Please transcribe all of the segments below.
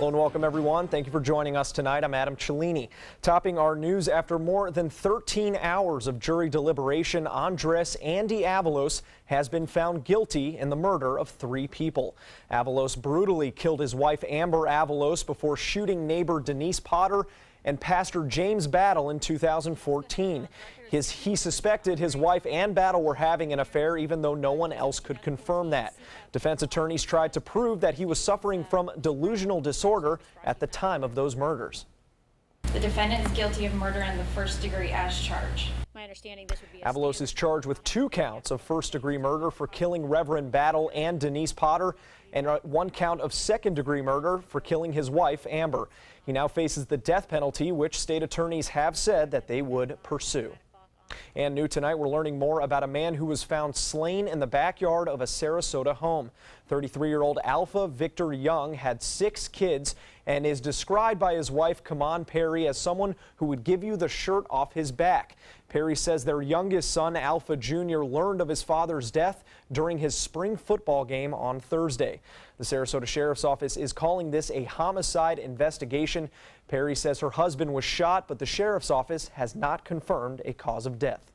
Hello and welcome everyone. Thank you for joining us tonight. I'm Adam Cellini. Topping our news, after more than 13 hours of jury deliberation, Andres Andy Avalos has been found guilty in the murder of 3 people. Avalos brutally killed his wife Amber Avalos before shooting neighbor Denise Potter and Pastor James Battle in 2014. He suspected his wife and Battle were having an affair, even though no one else could confirm that. Defense attorneys tried to prove that he was suffering from delusional disorder at the time of those murders. The defendant is guilty of murder in the first-degree as charged. My understanding this would be Avalos is charged with 2 counts of first-degree murder for killing Reverend Battle and Denise Potter, and 1 count of second-degree murder for killing his wife, Amber. He now faces the death penalty, which state attorneys have said that they would pursue. And new tonight, we're learning more about a man who was found slain in the backyard of a Sarasota home. 33-year-old Alpha Victor Young had 6 kids and is described by his wife, Kaman Perry, as someone who would give you the shirt off his back. Perry says their youngest son, Alpha Jr., learned of his father's death during his spring football game on Thursday. The Sarasota Sheriff's Office is calling this a homicide investigation. Perry says her husband was shot, but the Sheriff's Office has not confirmed a cause of death.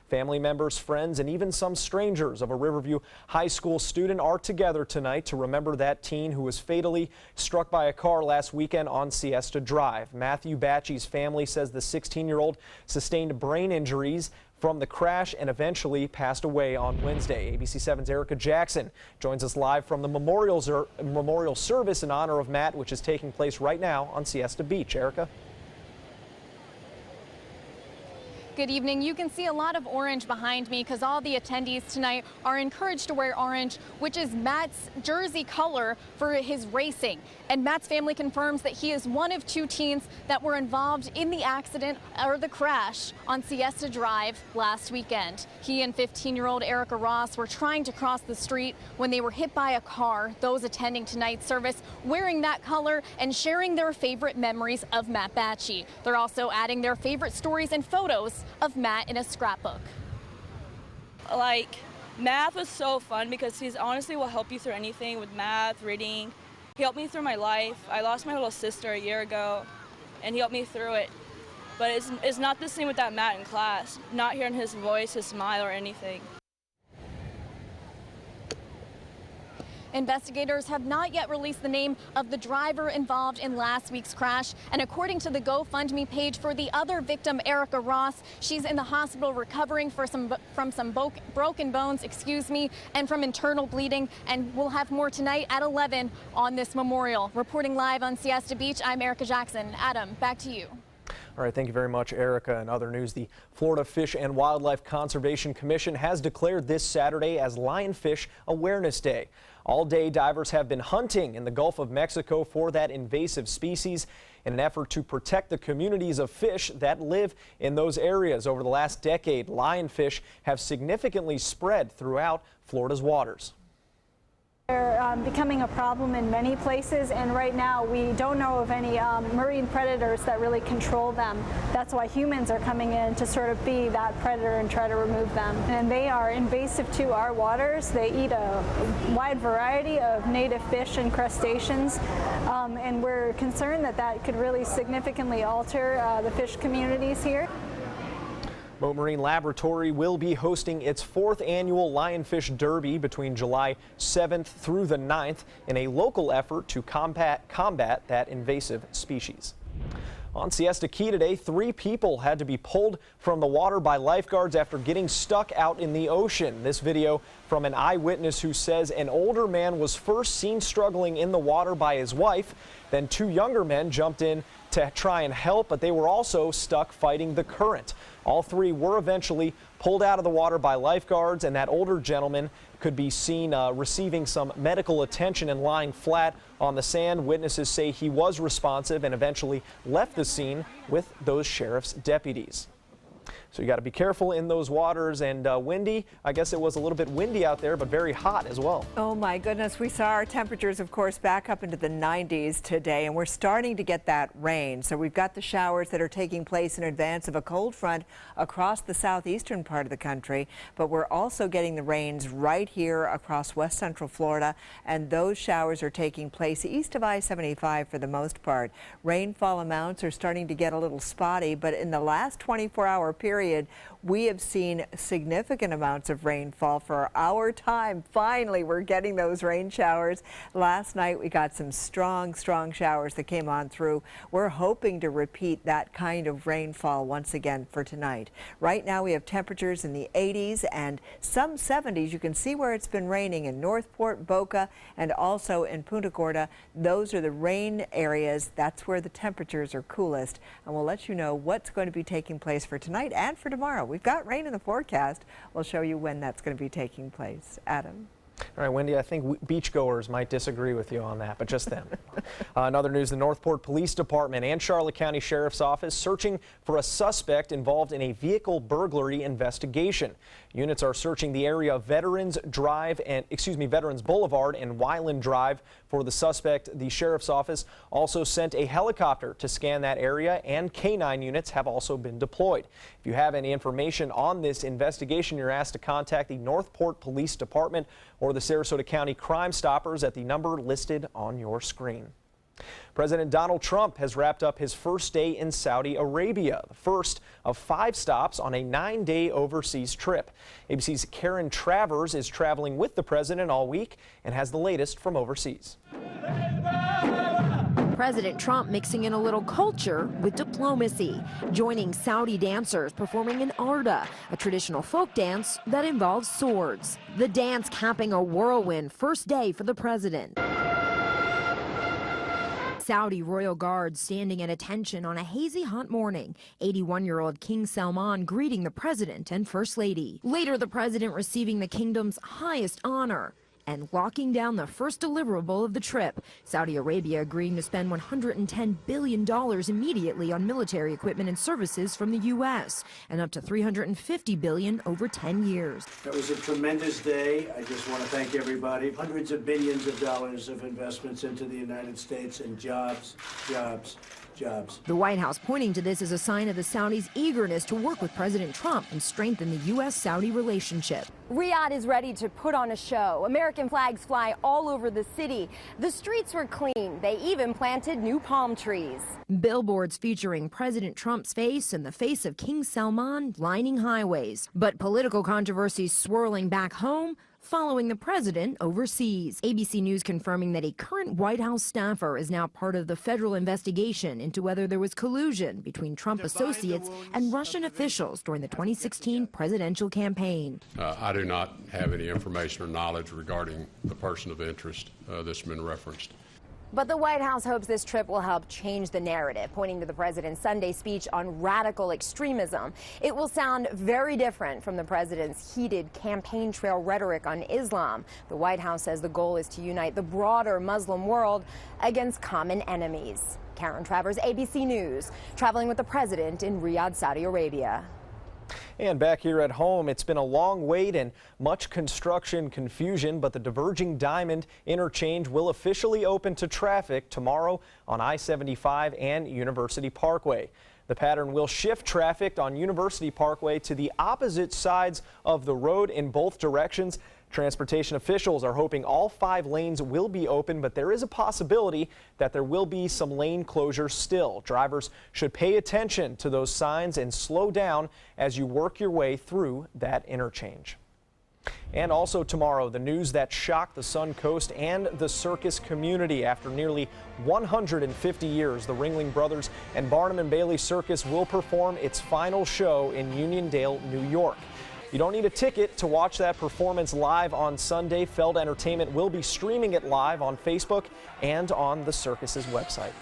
Family members, friends, and even some strangers of a Riverview High School student are together tonight to remember that teen who was fatally struck by a car last weekend on Siesta Drive. Matthew Batchy's family says the 16-year-old sustained brain injuries from the crash and eventually passed away on Wednesday. ABC 7's Erica Jackson joins us live from the memorial service in honor of Matt, which is taking place right now on Siesta Beach. Erica? Good evening. You can see a lot of orange behind me because all the attendees tonight are encouraged to wear orange, which is Matt's jersey color for his racing. And Matt's family confirms that he is one of 2 teens that were involved in the accident or the crash on Siesta Drive last weekend. He and 15-year-old Erica Ross were trying to cross the street when they were hit by a car. Those attending tonight's service wearing that color and sharing their favorite memories of Matt Batchy. They're also adding their favorite stories and photos of Matt in a scrapbook. Like, math was so fun because he's honestly will help you through anything with math, reading. He helped me through my life. I lost my little sister a year ago, and he helped me through it. But it's not the same with that Matt in class, not hearing his voice, his smile, or anything. Investigators have not yet released the name of the driver involved in last week's crash. And according to the GoFundMe page for the other victim, Erica Ross, she's in the hospital recovering from some broken bones, and from internal bleeding. And we'll have more tonight at 11 on this memorial. Reporting live on Siesta Beach, I'm Erica Jackson. Adam, back to you. All right, thank you very much, Erica. In other news, the Florida Fish and Wildlife Conservation Commission has declared this Saturday as Lionfish Awareness Day. All day, divers have been hunting in the Gulf of Mexico for that invasive species in an effort to protect the communities of fish that live in those areas. Over the last decade, lionfish have significantly spread throughout Florida's waters. They're becoming a problem in many places, and right now we don't know of any marine predators that really control them. That's why humans are coming in to sort of be that predator and try to remove them. And they are invasive to our waters. They eat a wide variety of native fish and crustaceans, and we're concerned that that could really significantly alter the fish communities here. Mote Marine Laboratory will be hosting its 4th annual Lionfish Derby between July 7th through the 9th in a local effort to combat that invasive species. On Siesta Key today, 3 people had to be pulled from the water by lifeguards after getting stuck out in the ocean. This video from an eyewitness who says an older man was first seen struggling in the water by his wife. Then 2 younger men jumped in to try and help, but they were also stuck fighting the current. All 3 were eventually pulled out of the water by lifeguards, and that older gentleman could be seen receiving some medical attention and lying flat on the sand. Witnesses say he was responsive and eventually left the scene with those sheriff's deputies. So you got to be careful in those waters, and windy. I guess it was a little bit windy out there, but very hot as well. Oh my goodness, we saw our temperatures, of course, back up into the 90s today, and we're starting to get that rain. So we've got the showers that are taking place in advance of a cold front across the southeastern part of the country, but we're also getting the rains right here across west central Florida, and those showers are taking place east of I-75 for the most part. Rainfall amounts are starting to get a little spotty, but in the last 24-hour period, we have seen significant amounts of rainfall for our time. Finally, we're getting those rain showers. Last night, we got some strong showers that came on through. We're hoping to repeat that kind of rainfall once again for tonight. Right now, we have temperatures in the 80s and some 70s. You can see where it's been raining in Northport, Boca, and also in Punta Gorda. Those are the rain areas. That's where the temperatures are coolest. And we'll let you know what's going to be taking place for tonight and for tomorrow. We've got rain in the forecast. We'll show you when that's going to be taking place. Adam. All right, Wendy, I think beachgoers might disagree with you on that, but just them. In other news, the Northport Police Department and Charlotte County Sheriff's Office searching for a suspect involved in a vehicle burglary investigation. Units are searching the area of Veterans Boulevard and Wyland Drive for the suspect. The Sheriff's Office also sent a helicopter to scan that area, and K9 units have also been deployed. If you have any information on this investigation, you're asked to contact the Northport Police Department or the Sarasota County Crime Stoppers at the number listed on your screen. President Donald Trump has wrapped up his first day in Saudi Arabia, the first of 5 stops on a 9-day overseas trip. ABC's Karen Travers is traveling with the president all week and has the latest from overseas. President Trump mixing in a little culture with diplomacy, joining Saudi dancers performing an Arda, a traditional folk dance that involves swords. The dance capping a whirlwind first day for the president. Saudi royal guards standing at attention on a hazy hot morning. 81-year-old King Salman greeting the president and first lady. Later, the president receiving the kingdom's highest honor and locking down the first deliverable of the trip. Saudi Arabia agreeing to spend $110 billion immediately on military equipment and services from the U.S. and up to $350 billion over 10 years. That was a tremendous day. I just want to thank everybody. Hundreds of billions of dollars of investments into the United States and jobs. The White House pointing to this as a sign of the Saudis' eagerness to work with President Trump and strengthen the U.S.-Saudi relationship. Riyadh is ready to put on a show. American flags fly all over the city. The streets were clean. They even planted new palm trees. Billboards featuring President Trump's face and the face of King Salman lining highways. But political controversies swirling back home following the president overseas. ABC News confirming that a current White House staffer is now part of the federal investigation into whether there was collusion between Trump associates and Russian officials during the 2016 presidential campaign. I do not have any information or knowledge regarding the person of interest that's been referenced. But the White House hopes this trip will help change the narrative, pointing to the president's Sunday speech on radical extremism. It will sound very different from the president's heated campaign trail rhetoric on Islam. The White House says the goal is to unite the broader Muslim world against common enemies. Karen Travers, ABC News, traveling with the president in Riyadh, Saudi Arabia. And back here at home, it's been a long wait and much construction confusion, but the Diverging Diamond interchange will officially open to traffic tomorrow on I-75 and University Parkway. The pattern will shift traffic on University Parkway to the opposite sides of the road in both directions. Transportation officials are hoping all 5 lanes will be open, but there is a possibility that there will be some lane closures still. Drivers should pay attention to those signs and slow down as you work your way through that interchange. And also tomorrow, the news that shocked the Suncoast and the circus community. After nearly 150 years, the Ringling Brothers and Barnum & Bailey Circus will perform its final show in Uniondale, New York. You don't need a ticket to watch that performance live on Sunday. Feld Entertainment will be streaming it live on Facebook and on the circus's website.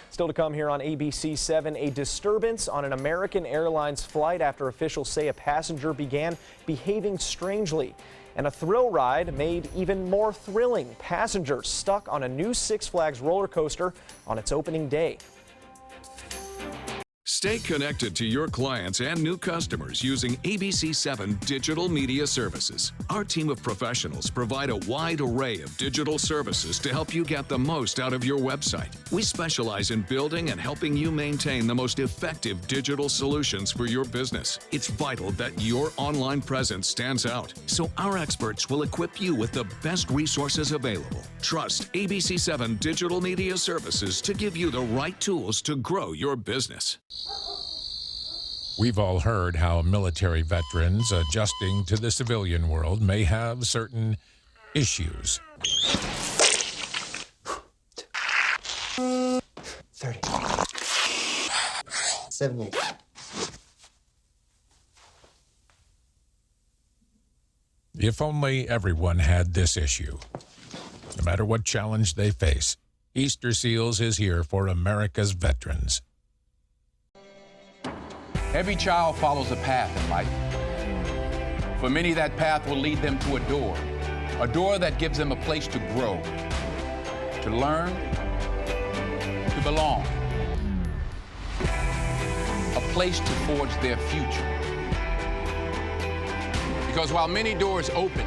Still to come here on ABC 7, a disturbance on an American Airlines flight after officials say a passenger began behaving strangely. And a thrill ride made even more thrilling. Passengers stuck on a new Six Flags roller coaster on its opening day. Stay connected to your clients and new customers using ABC7 Digital Media Services. Our team of professionals provide a wide array of digital services to help you get the most out of your website. We specialize in building and helping you maintain the most effective digital solutions for your business. It's vital that your online presence stands out, so our experts will equip you with the best resources available. Trust ABC7 Digital Media Services to give you the right tools to grow your business. We've all heard how military veterans adjusting to the civilian world may have certain issues. 30. 78. If only everyone had this issue. No matter what challenge they face, Easter Seals is here for America's veterans. Every child follows a path in life. For many, that path will lead them to a door that gives them a place to grow, to learn, to belong, a place to forge their future. Because while many doors open,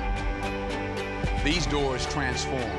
these doors transform.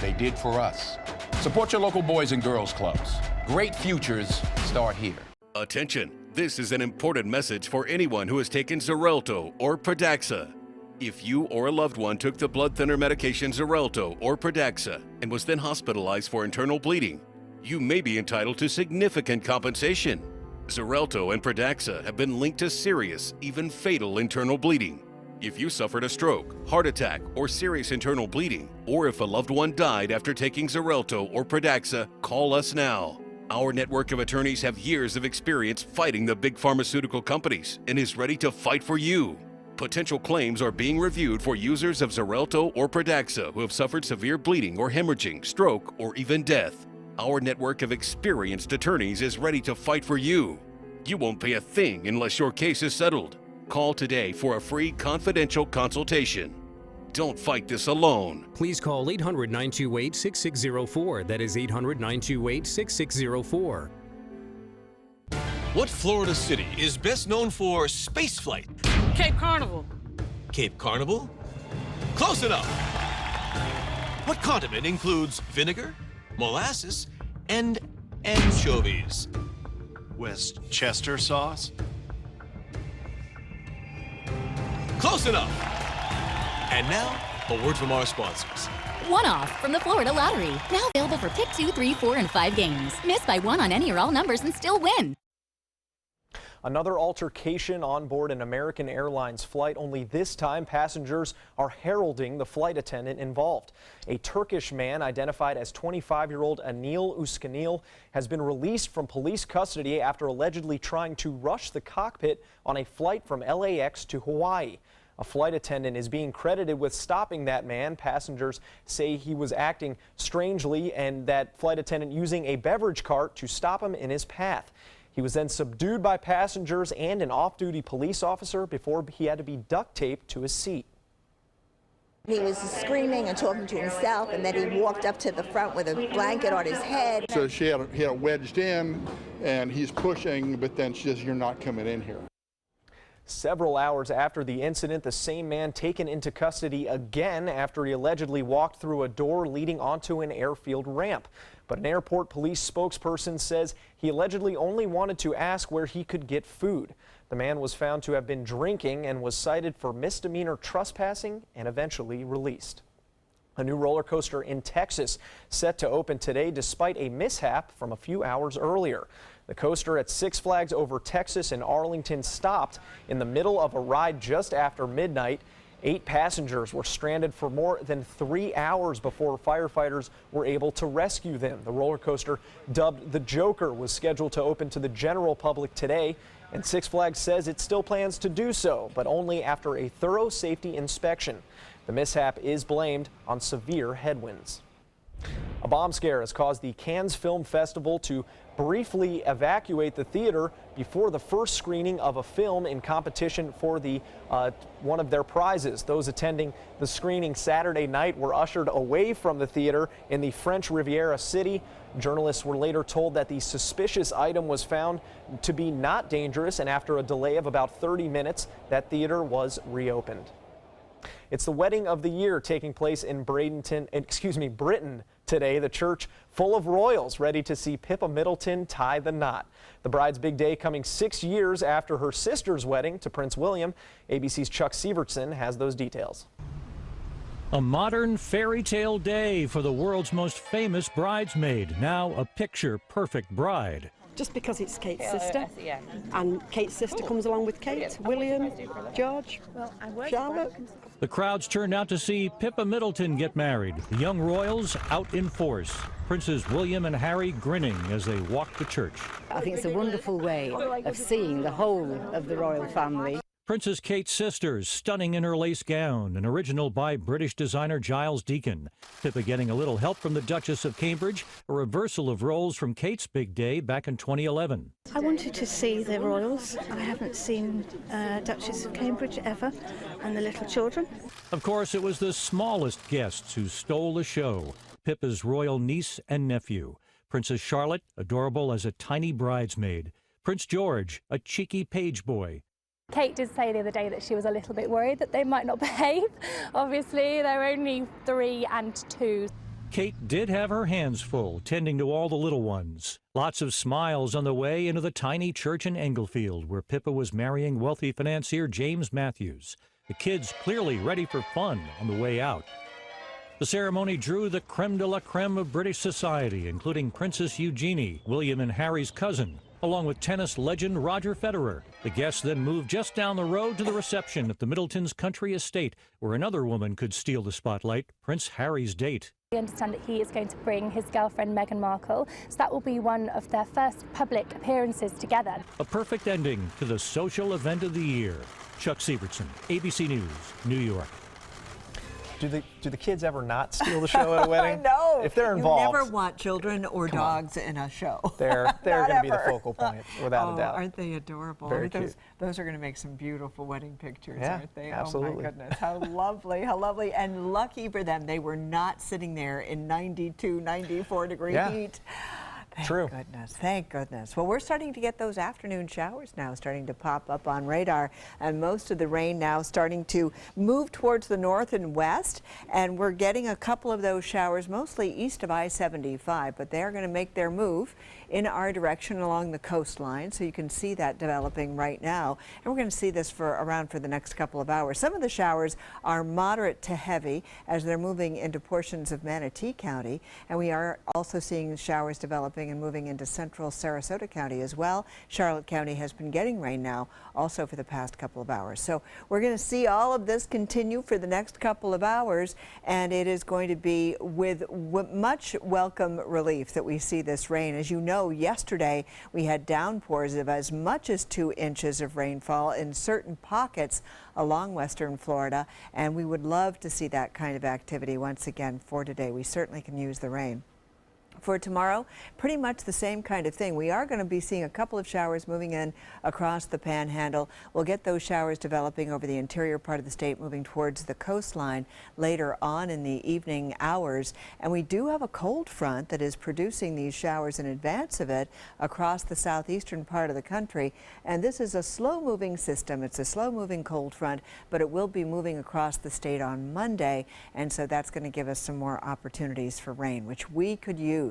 They did for us. Support your local Boys and Girls Clubs. Great futures start here. Attention, this is an important message for anyone who has taken Xarelto or Pradaxa. If you or a loved one took the blood thinner medication Xarelto or Pradaxa and was then hospitalized for internal bleeding, you may be entitled to significant compensation. Xarelto and Pradaxa have been linked to serious, even fatal internal bleeding. If you suffered a stroke, heart attack, or serious internal bleeding, or if a loved one died after taking Xarelto or Pradaxa, call us now. Our network of attorneys have years of experience fighting the big pharmaceutical companies and is ready to fight for you. Potential claims are being reviewed for users of Xarelto or Pradaxa who have suffered severe bleeding or hemorrhaging, stroke, or even death. Our network of experienced attorneys is ready to fight for you. You won't pay a thing unless your case is settled. Call today for a free confidential consultation. Don't fight this alone. Please call 800-928-6604. That is 800-928-6604. What Florida city is best known for spaceflight? Cape Carnival. Cape Carnival? Close enough. What condiment includes vinegar, molasses, and anchovies? Westchester sauce? Close enough. And now, a word from our sponsors. One-off from the Florida Lottery. Now available for pick 2, 3, 4, and 5 games. Miss by one on any or all numbers and still win. Another altercation on board an American Airlines flight, only this time passengers are heralding the flight attendant involved. A Turkish man identified as 25-year-old Anil Uskanil has been released from police custody after allegedly trying to rush the cockpit on a flight from LAX to Hawaii. A flight attendant is being credited with stopping that man. Passengers say he was acting strangely and that flight attendant using a beverage cart to stop him in his path. He was then subdued by passengers and an off-duty police officer before he had to be duct taped to his seat. He was screaming and talking to himself, and then he walked up to the front with a blanket on his head. So he had it wedged in, and he's pushing, but then she says, "You're not coming in here." Several hours after the incident, the same man taken into custody again after he allegedly walked through a door leading onto an airfield ramp. But an airport police spokesperson says he allegedly only wanted to ask where he could get food. The man was found to have been drinking and was cited for misdemeanor trespassing and eventually released. A new roller coaster in Texas set to open today despite a mishap from a few hours earlier. The coaster at Six Flags Over Texas in Arlington stopped in the middle of a ride just after midnight. 8 passengers were stranded for more than 3 hours before firefighters were able to rescue them. The roller coaster, dubbed the Joker, was scheduled to open to the general public today, and Six Flags says it still plans to do so, but only after a thorough safety inspection. The mishap is blamed on severe headwinds. A bomb scare has caused the Cannes Film Festival to briefly evacuate the theater before the first screening of a film in competition for the one of their prizes. Those attending the screening Saturday night were ushered away from the theater in the French Riviera city. Journalists were later told that the suspicious item was found to be not dangerous, and after a delay of about 30 minutes, that theater was reopened. It's the wedding of the year taking place in Britain today. The church full of royals ready to see Pippa Middleton tie the knot. The bride's big day coming 6 years after her sister's wedding to Prince William. ABC's Chuck Sievertson has those details. A modern fairy tale day for the world's most famous bridesmaid, now a picture-perfect bride. Just because it's Kate's sister, and Kate's sister comes along with Kate, William, George, Charlotte. The crowds turned out to see Pippa Middleton get married. The young royals out in force. Princes William and Harry grinning as they walked to church. I think it's a wonderful way of seeing the whole of the royal family. Princess Kate's sisters, stunning in her lace gown, an original by British designer Giles Deacon. Pippa getting a little help from the Duchess of Cambridge, a reversal of roles from Kate's big day back in 2011. I wanted to see the royals. I haven't seen Duchess of Cambridge ever, and the little children. Of course, it was the smallest guests who stole the show. Pippa's royal niece and nephew. Princess Charlotte, adorable as a tiny bridesmaid. Prince George, a cheeky page boy. Kate did say the other day that she was a little bit worried that they might not behave. Obviously, they're only 3 and 2. Kate did have her hands full, tending to all the little ones. Lots of smiles on the way into the tiny church in Englefield, where Pippa was marrying wealthy financier James Matthews. The kids clearly ready for fun on the way out. The ceremony drew the creme de la creme of British society, including Princess Eugenie, William and Harry's cousin, along with tennis legend Roger Federer. The guests then moved just down the road to the reception at the Middleton's country estate, where another woman could steal the spotlight, Prince Harry's date. We understand that he is going to bring his girlfriend Meghan Markle, so that will be one of their first public appearances together. A perfect ending to the social event of the year. Chuck Sievertson, ABC News, New York. Do the kids ever not steal the show at a wedding? No. If they're involved. You never want children or dogs in a show. They're going to be the focal point, without a doubt. Aren't they adorable? Very cute. Those are going to make some beautiful wedding pictures, yeah, aren't they? Absolutely. Oh my goodness, how lovely, how lovely. And lucky for them, they were not sitting there in 92, 94 degree heat. Thank goodness, thank goodness. Well, we're starting to get those afternoon showers now starting to pop up on radar, and most of the rain now starting to move towards the north and west, and we're getting a couple of those showers mostly east of I-75, but they're going to make their move in our direction along the coastline, so you can see that developing right now, and we're going to see this for the next couple of hours. Some of the showers are moderate to heavy as they're moving into portions of Manatee County, and we are also seeing showers developing and moving into central Sarasota County as well. Charlotte County has been getting rain now also for the past couple of hours. So we're going to see all of this continue for the next couple of hours, and it is going to be with much welcome relief that we see this rain. As you know, yesterday we had downpours of as much as 2 inches of rainfall in certain pockets along western Florida, and we would love to see that kind of activity once again for today. We certainly can use the rain. For tomorrow, pretty much the same kind of thing. We are going to be seeing a couple of showers moving in across the panhandle. We'll get those showers developing over the interior part of the state, moving towards the coastline later on in the evening hours. And we do have a cold front that is producing these showers in advance of it across the southeastern part of the country. And this is a slow-moving system. It's a slow-moving cold front, but it will be moving across the state on Monday. And so that's going to give us some more opportunities for rain, which we could use.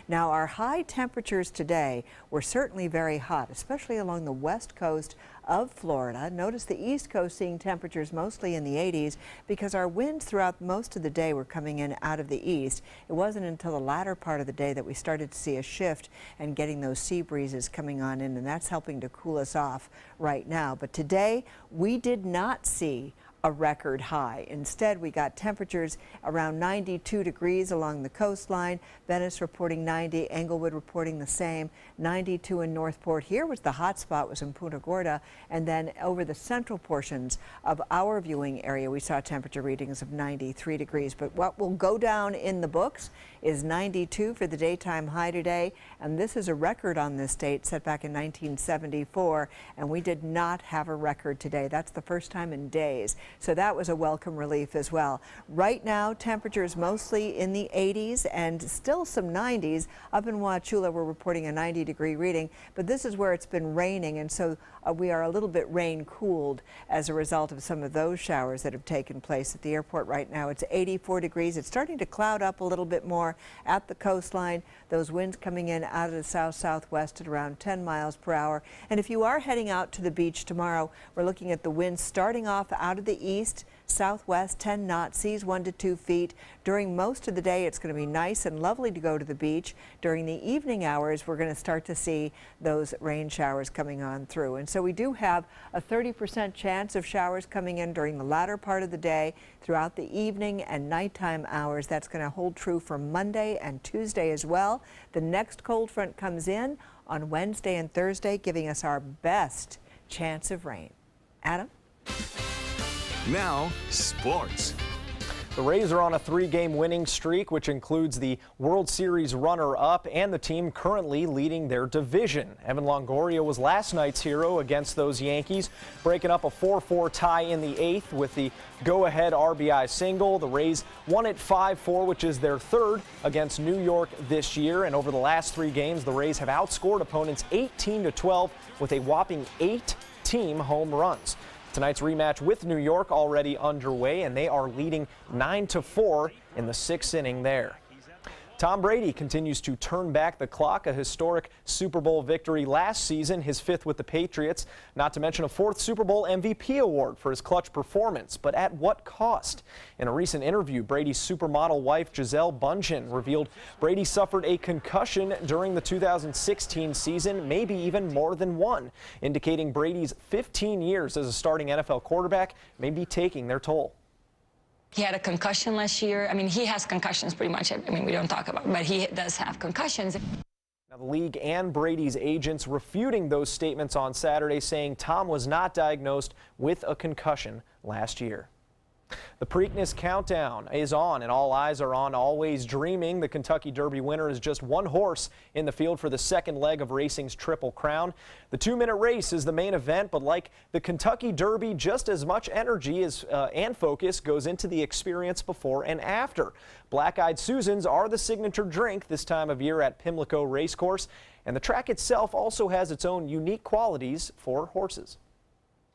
Now, our high temperatures today were certainly very hot, especially along the west coast of Florida. Notice the east coast seeing temperatures mostly in the 80s because our winds throughout most of the day were coming in out of the east. It wasn't until the latter part of the day that we started to see a shift and getting those sea breezes coming on in, and that's helping to cool us off right now. But today we did not see a record high. Instead, we got temperatures around 92 degrees along the coastline. Venice reporting 90, Englewood reporting the same, 92 in Northport. Here was the hot spot, was in Punta Gorda, and then over the central portions of our viewing area, we saw temperature readings of 93 degrees. But what will go down in the books is 92 for the daytime high today. And this is a record on this date set back in 1974. And we did not have a record today. That's the first time in days. So that was a welcome relief as well. Right now, temperatures mostly in the 80s and still some 90s. Up in Wauchula, we're reporting a 90-degree reading. But this is where it's been raining. And so we are a little bit rain cooled as a result of some of those showers that have taken place at the airport right now. It's 84 degrees. It's starting to cloud up a little bit more at the coastline. Those winds coming in out of the south-southwest at around 10 miles per hour. And if you are heading out to the beach tomorrow, we're looking at the winds starting off out of the east, southwest, 10 knots, seas 1 to 2 feet. During most of the day, it's going to be nice and lovely to go to the beach. During the evening hours, we're going to start to see those rain showers coming on through. And so we do have a 30% chance of showers coming in during the latter part of the day, throughout the evening and nighttime hours. That's going to hold true for Monday and Tuesday as well. The next cold front comes in on Wednesday and Thursday, giving us our best chance of rain. Adam? Now, sports. The Rays are on a 3-game winning streak, which includes the World Series runner-up and the team currently leading their division. Evan Longoria was last night's hero against those Yankees, breaking up a 4-4 tie in the 8th with the go-ahead RBI single. The Rays won it 5-4, which is their third against New York this year. And over the last 3 games, the Rays have outscored opponents 18-12 with a whopping 8 team home runs. Tonight's rematch with New York already underway, and they are leading 9-4 in the 6th inning there. Tom Brady continues to turn back the clock, a historic Super Bowl victory last season, his 5th with the Patriots, not to mention a 4th Super Bowl MVP award for his clutch performance. But at what cost? In a recent interview, Brady's supermodel wife Gisele Bundchen revealed Brady suffered a concussion during the 2016 season, maybe even more than one, indicating Brady's 15 years as a starting NFL quarterback may be taking their toll. He had a concussion last year. I mean, he has concussions pretty much. I mean, we don't talk about it, but he does have concussions. Now, the league and Brady's agents refuting those statements on Saturday, saying Tom was not diagnosed with a concussion last year. The Preakness countdown is on, and all eyes are on Always Dreaming. The Kentucky Derby winner is just one horse in the field for the second leg of racing's Triple Crown. The 2-minute race is the main event, but like the Kentucky Derby, just as much energy and focus goes into the experience before and after. Black-Eyed Susans are the signature drink this time of year at Pimlico Racecourse, and the track itself also has its own unique qualities for horses.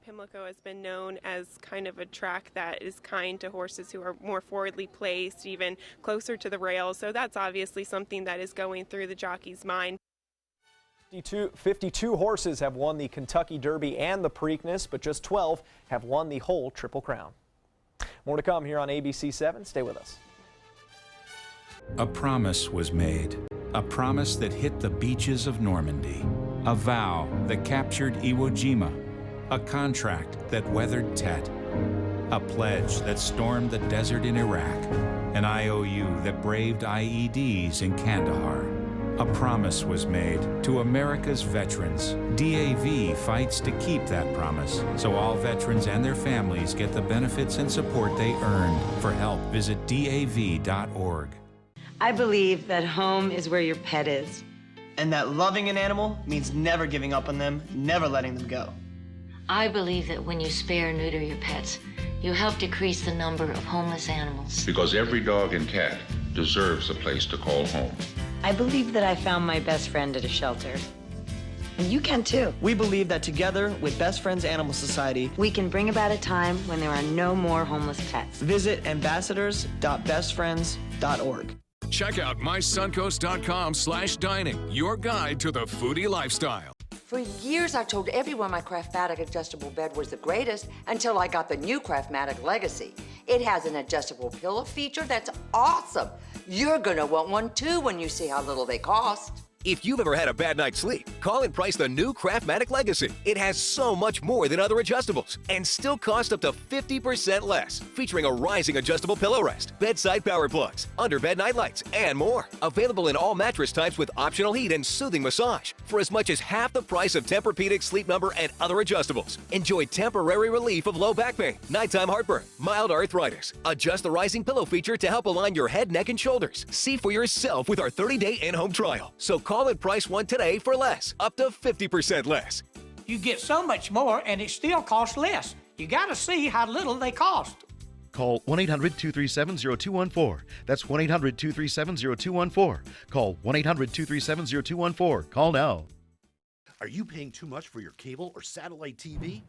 Pimlico has been known as kind of a track that is kind to horses who are more forwardly placed, even closer to the rails. So that's obviously something that is going through the jockey's mind. 52 horses have won the Kentucky Derby and the Preakness, but just 12 have won the whole Triple Crown. More to come here on ABC 7. Stay with us. A promise was made, a promise that hit the beaches of Normandy, a vow that captured Iwo Jima, a contract that weathered Tet, a pledge that stormed the desert in Iraq, an IOU that braved IEDs in Kandahar. A promise was made to America's veterans. DAV fights to keep that promise, so all veterans and their families get the benefits and support they earned. For help, visit DAV.org. I believe that home is where your pet is. And that loving an animal means never giving up on them, never letting them go. I believe that when you spay or neuter your pets, you help decrease the number of homeless animals. Because every dog and cat deserves a place to call home. I believe that I found my best friend at a shelter. And you can too. We believe that together with Best Friends Animal Society, we can bring about a time when there are no more homeless pets. Visit ambassadors.bestfriends.org. Check out mysuncoast.com/dining, your guide to the foodie lifestyle. For years, I told everyone my Craftmatic adjustable bed was the greatest until I got the new Craftmatic Legacy. It has an adjustable pillow feature that's awesome. You're gonna want one too when you see how little they cost. If you've ever had a bad night's sleep, call and price the new Craftmatic Legacy. It has so much more than other adjustables and still costs up to 50% less. Featuring a rising adjustable pillow rest, bedside power plugs, underbed night lights, and more. Available in all mattress types with optional heat and soothing massage for as much as half the price of Tempur-Pedic, Sleep Number, and other adjustables. Enjoy temporary relief of low back pain, nighttime heartburn, mild arthritis. Adjust the rising pillow feature to help align your head, neck, and shoulders. See for yourself with our 30-day in-home trial. So call and price one today for less, up to 50% less. You get so much more and it still costs less. You gotta see how little they cost. Call 1-800-237-0214. That's 1-800-237-0214. Call 1-800-237-0214. Call now. Are you paying too much for your cable or satellite TV?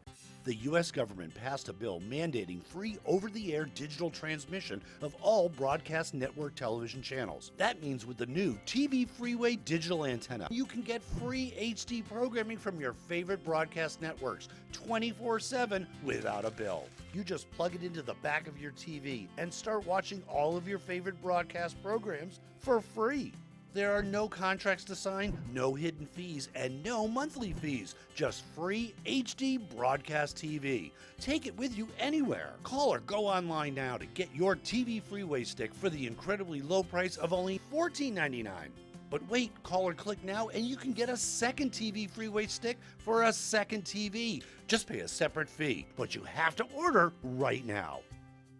The U.S. government passed a bill mandating free over-the-air digital transmission of all broadcast network television channels. That means with the new TV Freeway digital antenna, you can get free HD programming from your favorite broadcast networks 24/7 without a bill. You just plug it into the back of your TV and start watching all of your favorite broadcast programs for free. There are no contracts to sign, no hidden fees, and no monthly fees. Just free HD broadcast TV. Take it with you anywhere. Call or go online now to get your TV Freeway stick for the incredibly low price of only $14.99. But wait, call or click now and you can get a second TV Freeway stick for a second TV. Just pay a separate fee, but you have to order right now.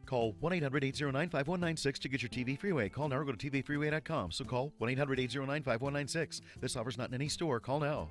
Call 1-800-809-5196 to get your TV Freeway. Call now or go to tvfreeway.com. So call 1-800-809-5196. This offer's not in any store. Call now.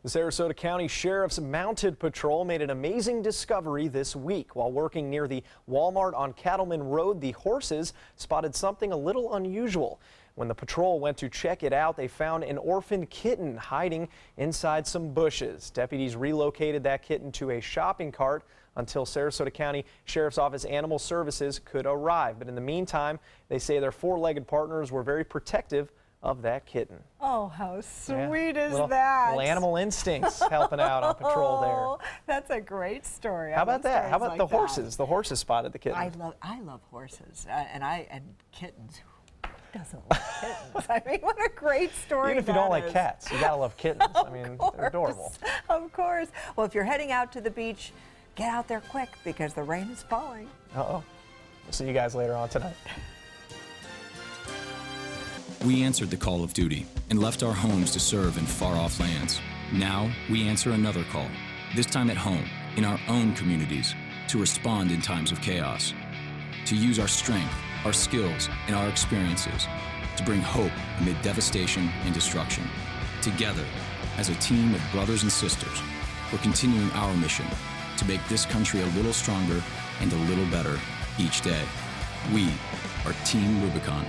The Sarasota County Sheriff's Mounted Patrol made an amazing discovery this week. While working near the Walmart on Cattleman Road, the horses spotted something a little unusual. When the patrol went to check it out, they found an orphaned kitten hiding inside some bushes. Deputies relocated that kitten to a shopping cart until Sarasota County Sheriff's Office Animal Services could arrive. But in the meantime, they say their four-legged partners were very protective of that kitten. Oh, how sweet is little that? Little animal instincts helping out on patrol there. That's a great story. How about that? How about like the that. horses? The horses spotted the kitten. I love horses and kittens. Who doesn't love kittens? I mean, what a great story. Even if you don't like cats, you gotta love kittens. I mean, they're adorable. Of course. Well, if you're heading out to the beach, get out there quick because the rain is falling. Uh-oh. We'll see you guys later on tonight. We answered the call of duty and left our homes to serve in far-off lands. Now we answer another call, this time at home, in our own communities, to respond in times of chaos, to use our strength, our skills, and our experiences to bring hope amid devastation and destruction. Together, as a team of brothers and sisters, we're continuing our mission to make this country a little stronger and a little better each day. We are Team Rubicon.